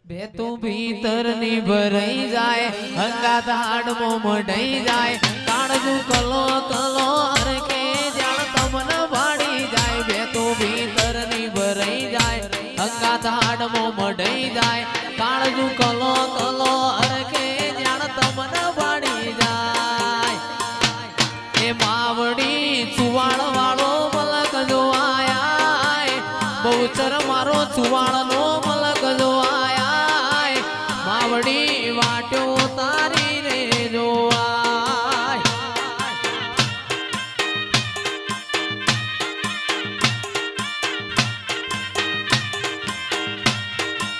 બેતું ભીતરની ભરાઈ જાય હંગાત હાડમો મઢાઈ જાય કાળજુ કલો કલો હરકે જાણ તમને ભાડી જાય બેતું ભીતરની ભરાઈ જાય હંગાત હાડમો મઢાઈ જાય કાળજુ કલો કલો હરકે જાણ તમને ભાડી જાય એ માવડી ચુવાળ વાળો મલક જો આયા બહુચર મારો ચુવાળનો મલક જો માવડી વાટ્યો તારી રે જોવાય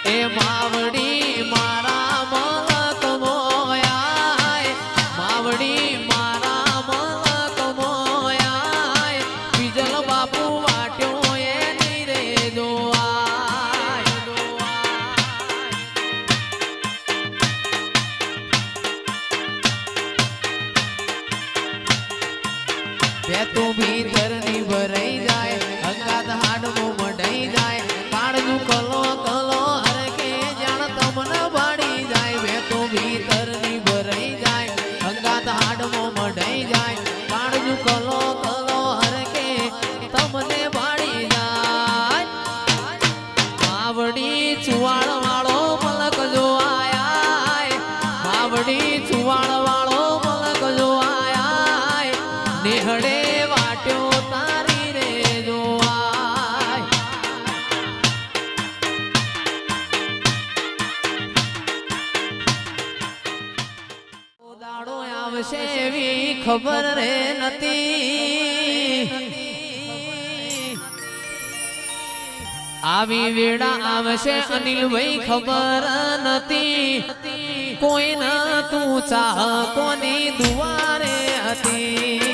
એ માવડી મારા મલક મોયાય માવડી મારા મલક મોયાય બીજલ બાપુ વાટ્યો એની રે જોવાય બેતું ભીતરની ભરાઈ જાય હંગાત હાડમો મઢાઈ જાય કાળજુ કલો કલો હરકે જાણ તમને ભાડી જાય બેતું ભીતરની ભરાઈ જાય હંગાત હાડમો મઢાઈ જાય કાળજુ કલો કલો હરકે તમને ભાડી જાય માવડી ચુવાળ વાળો મલક જો આયા માવડી ચુવાળ વાળો મલક જો આયા નિહળે વાટ્યો તારી રે જોવાય દાડો આવશે એવી ખબર રે નથી આવી વેળા આવશે અનિલભાઈ ખબર નથી કોઈ ના તું ચાહ કોની દુવારે હતી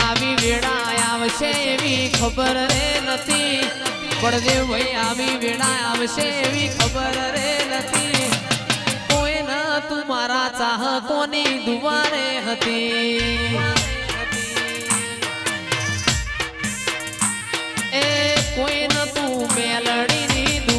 આવી વેળા આવશે એવી ખબર રે નથી પડદે ભાઈ આવી વેળા આવશે એવી ખબર રે નથી કોઈ ના તું મારા ચાહકોની દુવારે હતી એ કોઈ ન તું મેલડીની દુ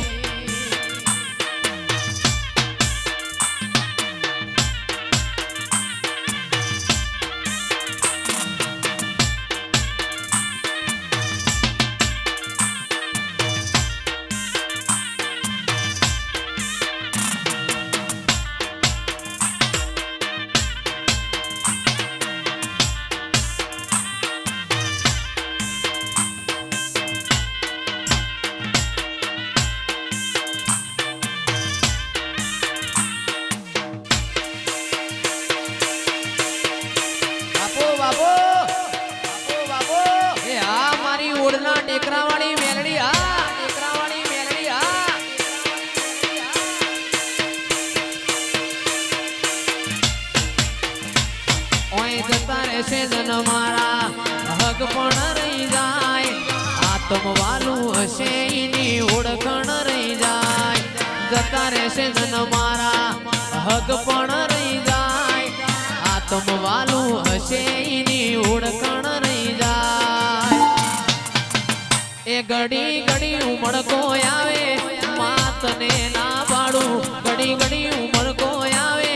ટેકરાવાળી મેલડી આ ટેકરાવાળી મેલડી આ ઓય જતા રહેશે જન મારા હક પણ રહી જાય આત્મ વાલું હશે એની ઓળખણ રહી જાય જતા રહેશે જન મારા હક પણ રહી જાય આત્મ વાલું હશે એની ઓળખણ રહી જાય એ ઘડી ઘડી ઉમળકો આવે માતને ના વાળું ઘડી ઘડી ઉમળકો આવે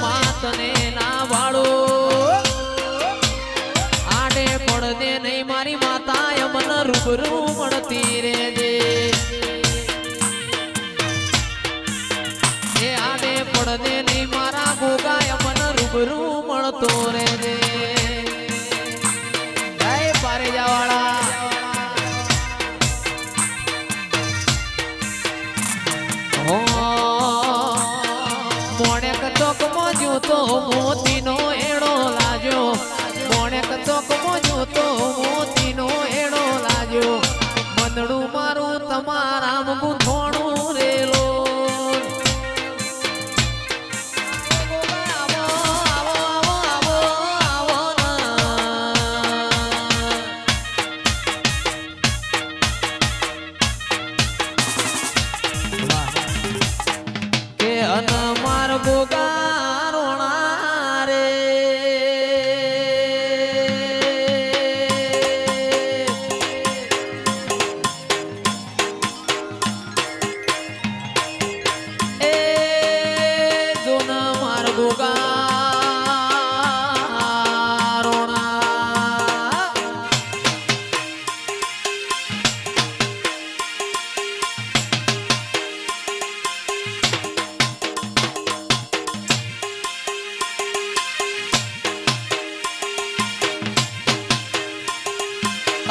માતને ના વાળું આડે પડદે નહીં મારી માતા યમન રૂબરૂ મળતી રેજે એ આડે પડદે નહીં મારા ગોગા યમન રૂબરૂ મળતો રેજે જય પારેજાવાળા મોણેક ચોક મોજો તો મોતીનો એડો લાજો મોણેક ચોક મોજો તો મોતીનો એડો લાજો મંદડું મારું તમારા ગુંથોણું રેલો આવો આવો આવો આવો આવો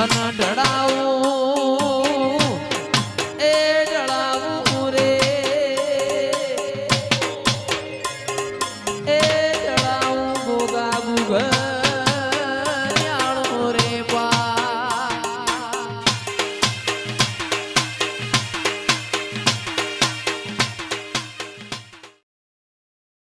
અન ઢળાવું એ ઢળાવું રે એ